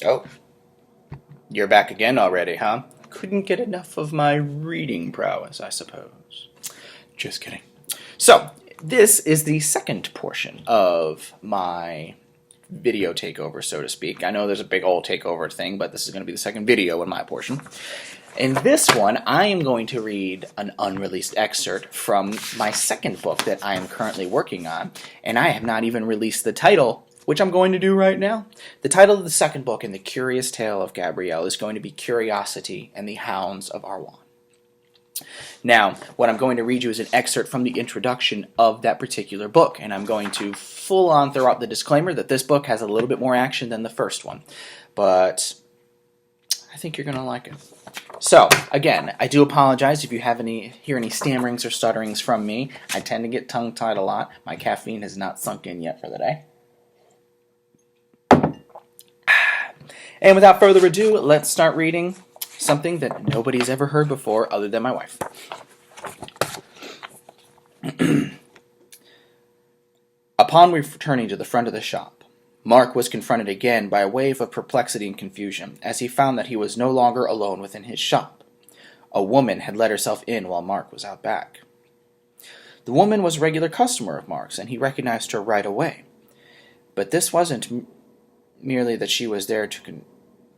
Oh, you're back again already, huh? Couldn't get enough of my reading prowess, I suppose. Just kidding. So, this is the second portion of my video takeover, so to speak. I know there's a big old takeover thing, but this is going to be the second video in my portion. In this one, I am going to read an unreleased excerpt from my second book that I am currently working on, and I have not even released the title, which I'm going to do right now. The title of the second book in the Curious Tale of Gabrielle is going to be Curiosity and the Hounds of Arwan. Now, what I'm going to read you is an excerpt from the introduction of that particular book, and I'm going to full on throw out the disclaimer that this book has a little bit more action than the first one, but I think you're going to like it. So, again, I do apologize if you hear any stammerings or stutterings from me. I tend to get tongue-tied a lot. My caffeine has not sunk in yet for the day. And without further ado, let's start reading something that nobody's ever heard before other than my wife. Upon returning to the front of the shop, Mark was confronted again by a wave of perplexity and confusion as he found that he was no longer alone within his shop. A woman had let herself in while Mark was out back. The woman was a regular customer of Mark's, and he recognized her right away. But this wasn't merely that she was there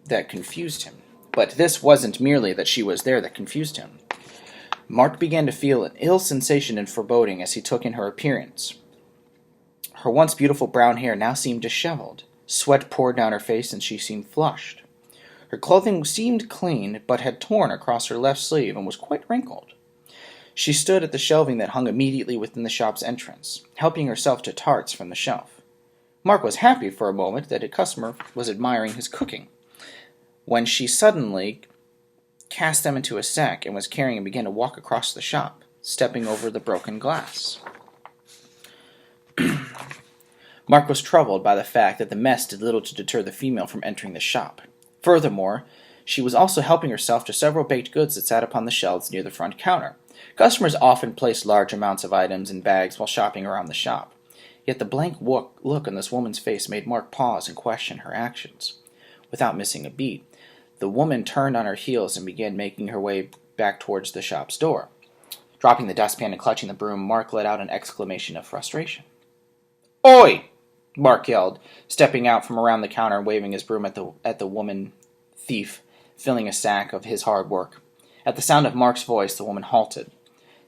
that confused him. Mark began to feel an ill sensation and foreboding as he took in her appearance. Her once beautiful brown hair now seemed disheveled. Sweat poured down her face, and she seemed flushed. Her clothing seemed clean, but had torn across her left sleeve and was quite wrinkled. She stood at the shelving that hung immediately within the shop's entrance, helping herself to tarts from the shelf. Mark was happy for a moment that a customer was admiring his cooking, when she suddenly cast them into a sack and was carrying and began to walk across the shop, stepping over the broken glass. Mark was troubled by the fact that the mess did little to deter the female from entering the shop. Furthermore, she was also helping herself to several baked goods that sat upon the shelves near the front counter. Customers often placed large amounts of items in bags while shopping around the shop. Yet the blank look on this woman's face made Mark pause and question her actions. Without missing a beat, the woman turned on her heels and began making her way back towards the shop's door. Dropping the dustpan and clutching the broom, Mark let out an exclamation of frustration. "Oi!" Mark yelled, stepping out from around the counter and waving his broom at the woman thief, filling a sack of his hard work. At the sound of Mark's voice, the woman halted.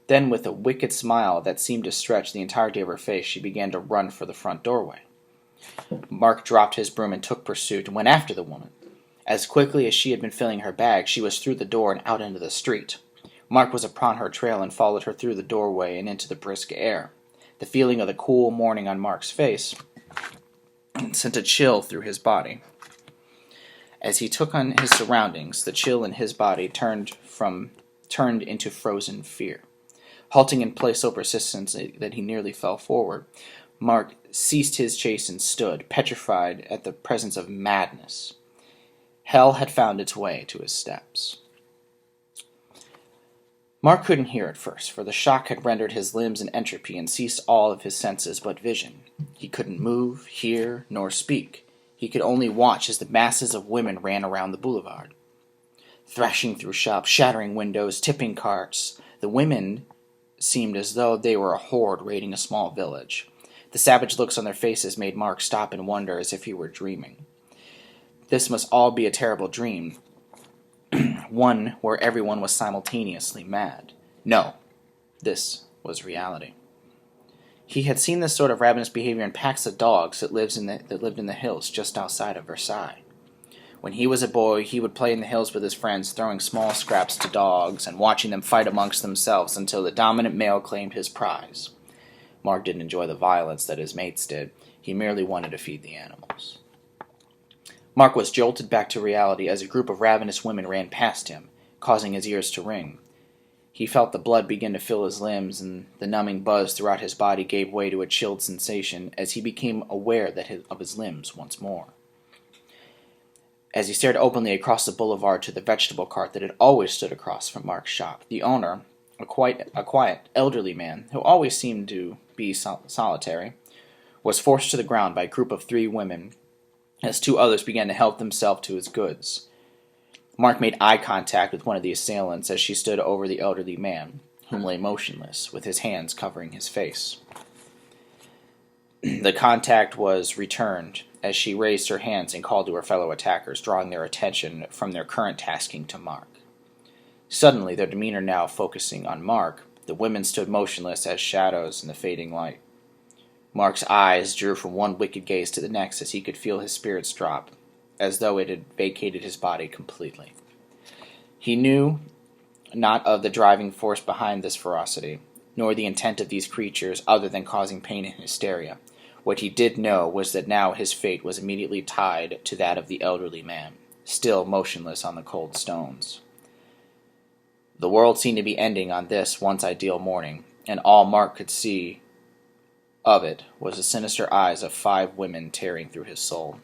Then, with a wicked smile that seemed to stretch the entirety of her face, she began to run for the front doorway. Mark dropped his broom and took pursuit and went after the woman. As quickly as she had been filling her bag, she was through the door and out into the street. Mark was upon her trail and followed her through the doorway and into the brisk air. The feeling of the cool morning on Mark's face sent a chill through his body. As he took on his surroundings, the chill in his body turned into frozen fear. Halting in place so persistently that he nearly fell forward, Mark ceased his chase and stood, petrified at the presence of madness. Hell had found its way to his steps. Mark couldn't hear at first, for the shock had rendered his limbs in entropy and ceased all of his senses but vision. He couldn't move, hear, nor speak. He could only watch as the masses of women ran around the boulevard. Thrashing through shops, shattering windows, tipping carts, the women seemed as though they were a horde raiding a small village. The savage looks on their faces made Mark stop and wonder as if he were dreaming. This must all be a terrible dream, one where everyone was simultaneously mad. No, this was reality. He had seen this sort of ravenous behavior in packs of dogs that lived in the hills just outside of Versailles. When he was a boy, he would play in the hills with his friends, throwing small scraps to dogs and watching them fight amongst themselves until the dominant male claimed his prize. Mark didn't enjoy the violence that his mates did. He merely wanted to feed the animals. Mark was jolted back to reality as a group of ravenous women ran past him, causing his ears to ring. He felt the blood begin to fill his limbs, and the numbing buzz throughout his body gave way to a chilled sensation as he became aware of his limbs once more. As he stared openly across the boulevard to the vegetable cart that had always stood across from Mark's shop, the owner, a quiet, elderly man who always seemed to be solitary, was forced to the ground by a group of three women as two others began to help themselves to his goods. Mark made eye contact with one of the assailants as she stood over the elderly man, whom lay motionless, with his hands covering his face. The contact was returned as she raised her hands and called to her fellow attackers, drawing their attention from their current tasking to Mark. Suddenly, their demeanor now focusing on Mark, the women stood motionless as shadows in the fading light. Mark's eyes drew from one wicked gaze to the next as he could feel his spirits drop, as though it had vacated his body completely. He knew not of the driving force behind this ferocity, nor the intent of these creatures other than causing pain and hysteria. What he did know was that now his fate was immediately tied to that of the elderly man, still motionless on the cold stones. The world seemed to be ending on this once ideal morning, and all Mark could see of it was the sinister eyes of 5 women tearing through his soul.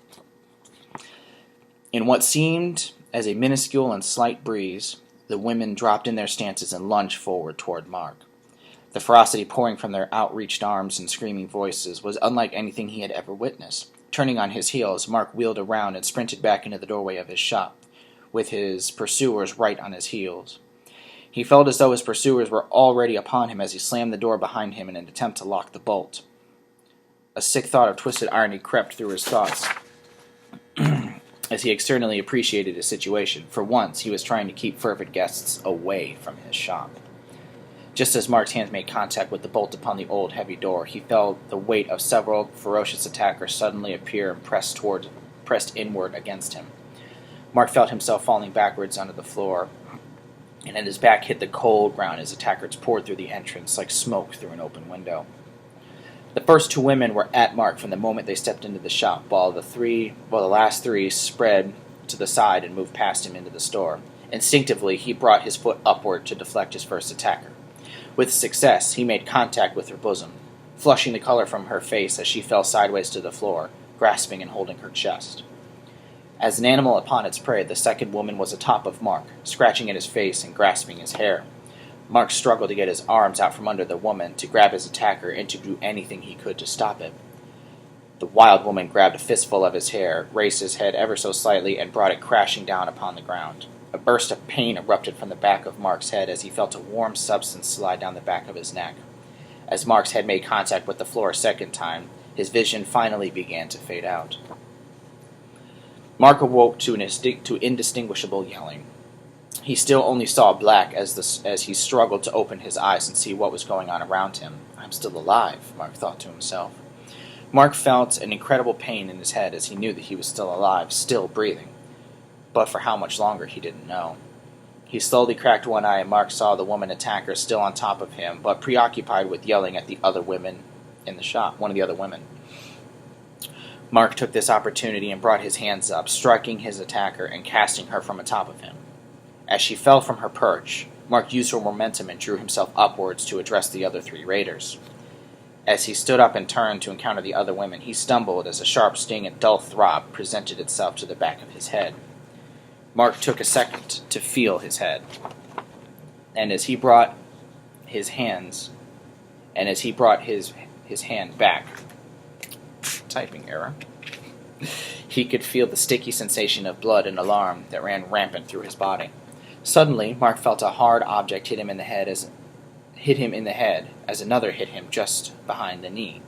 In what seemed as a minuscule and slight breeze, the women dropped in their stances and lunged forward toward Mark. The ferocity pouring from their outreached arms and screaming voices was unlike anything he had ever witnessed. Turning on his heels, Mark wheeled around and sprinted back into the doorway of his shop, with his pursuers right on his heels. He felt as though his pursuers were already upon him as he slammed the door behind him in an attempt to lock the bolt. A sick thought of twisted irony crept through his thoughts as he externally appreciated his situation. For once, he was trying to keep fervid guests away from his shop. Just as Mark's hands made contact with the bolt upon the old, heavy door, he felt the weight of several ferocious attackers suddenly appear and pressed inward against him. Mark felt himself falling backwards onto the floor, and as his back hit the cold ground as attackers poured through the entrance like smoke through an open window. The first 2 women were at Mark from the moment they stepped into the shop, while the last 3 spread to the side and moved past him into the store. Instinctively, he brought his foot upward to deflect his first attacker. With success, he made contact with her bosom, flushing the color from her face as she fell sideways to the floor, grasping and holding her chest. As an animal upon its prey, the second woman was atop of Mark, scratching at his face and grasping his hair. Mark struggled to get his arms out from under the woman, to grab his attacker, and to do anything he could to stop it. The wild woman grabbed a fistful of his hair, raised his head ever so slightly, and brought it crashing down upon the ground. A burst of pain erupted from the back of Mark's head as he felt a warm substance slide down the back of his neck. As Mark's head made contact with the floor a second time, his vision finally began to fade out. Mark awoke to indistinguishable yelling. He still only saw black as he struggled to open his eyes and see what was going on around him. "I'm still alive," Mark thought to himself. Mark felt an incredible pain in his head as he knew that he was still alive, still breathing. But for how much longer, he didn't know. He slowly cracked one eye, and Mark saw the woman attacker still on top of him, but preoccupied with yelling at the other women in the shop, one of the other women. Mark took this opportunity and brought his hands up, striking his attacker and casting her from atop of him. As she fell from her perch, Mark used her momentum and drew himself upwards to address the other 3 raiders. As he stood up and turned to encounter the other women, he stumbled as a sharp sting and dull throb presented itself to the back of his head. Mark took a second to feel his head, and as he brought his hand back, typing error, he could feel the sticky sensation of blood and alarm that ran rampant through his body. Suddenly, Mark felt a hard object hit him in the head as another hit him just behind the knee.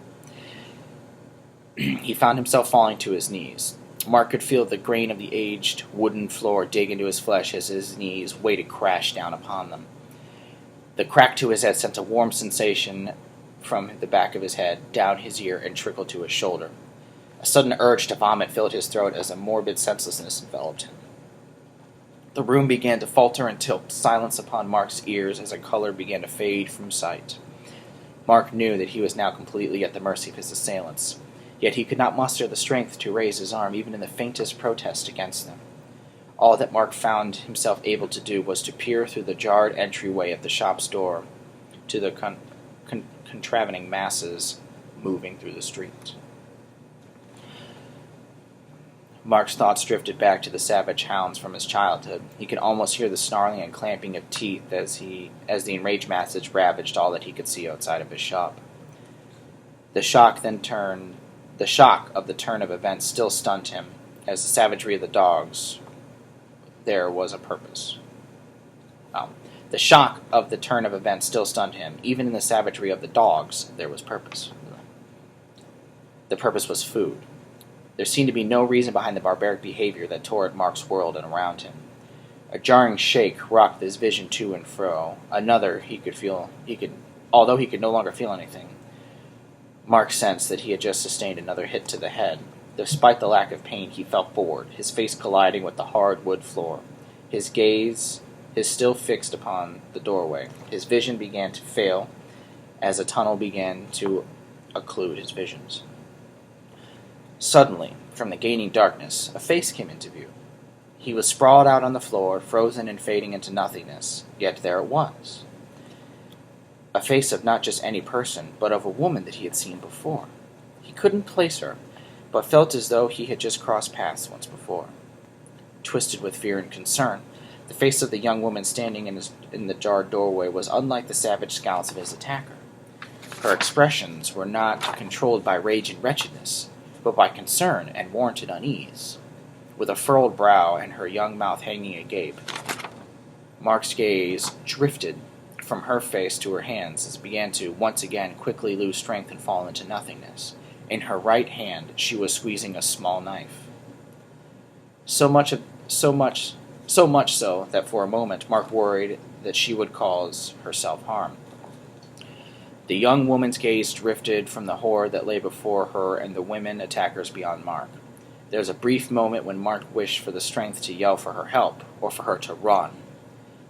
He found himself falling to his knees. Mark could feel the grain of the aged wooden floor dig into his flesh as his knees weighted crash down upon them. The crack to his head sent a warm sensation from the back of his head, down his ear, and trickled to his shoulder. A sudden urge to vomit filled his throat as a morbid senselessness enveloped him. The room began to falter and tilt, silence upon Mark's ears as a color began to fade from sight. Mark knew that he was now completely at the mercy of his assailants, yet he could not muster the strength to raise his arm even in the faintest protest against them. All that Mark found himself able to do was to peer through the jarred entryway of the shop's door to the contravening masses moving through the street. Mark's thoughts drifted back to the savage hounds from his childhood. He could almost hear the snarling and clamping of teeth as the enraged masses ravaged all that he could see outside of his shop. The shock of the turn of events still stunned him, as the savagery of the dogs, there was a purpose. The shock of the turn of events still stunned him. Even in the savagery of the dogs, there was purpose. The purpose was food. There seemed to be no reason behind the barbaric behavior that tore at Mark's world and around him. A jarring shake rocked his vision to and fro. Although he could no longer feel anything. Mark sensed that he had just sustained another hit to the head. Despite the lack of pain, he fell forward, his face colliding with the hard wood floor. His gaze is still fixed upon the doorway. His vision began to fail as a tunnel began to occlude his visions. Suddenly, from the gaining darkness, a face came into view. He was sprawled out on the floor, frozen and fading into nothingness, yet there it was. A face of not just any person, but of a woman that he had seen before. He couldn't place her, but felt as though he had just crossed paths once before. Twisted with fear and concern, the face of the young woman standing in the jarred doorway was unlike the savage scowls of his attacker. Her expressions were not controlled by rage and wretchedness, but by concern and warranted unease. With a furrowed brow and her young mouth hanging agape, Mark's gaze drifted from her face to her hands as it began to once again quickly lose strength and fall into nothingness. In her right hand, she was squeezing a small knife. So much so that for a moment Mark worried that she would cause herself harm. The young woman's gaze drifted from the horror that lay before her and the women attackers beyond Mark. There was a brief moment when Mark wished for the strength to yell for her help, or for her to run.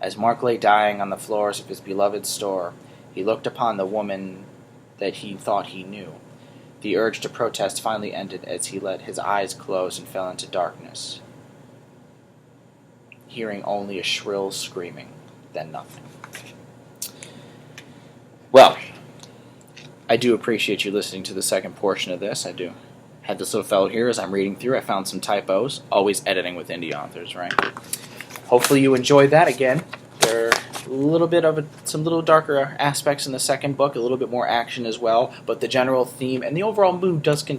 As Mark lay dying on the floors of his beloved store, he looked upon the woman that he thought he knew. The urge to protest finally ended as he let his eyes close and fell into darkness, hearing only a shrill screaming, then nothing. Well, I do appreciate you listening to the second portion of this. I do. Had this little fellow here as I'm reading through. I found some typos. Always editing with indie authors, right? Hopefully you enjoyed that. Again, there are a little bit of some little darker aspects in the second book, a little bit more action as well, but the general theme and the overall mood does continue.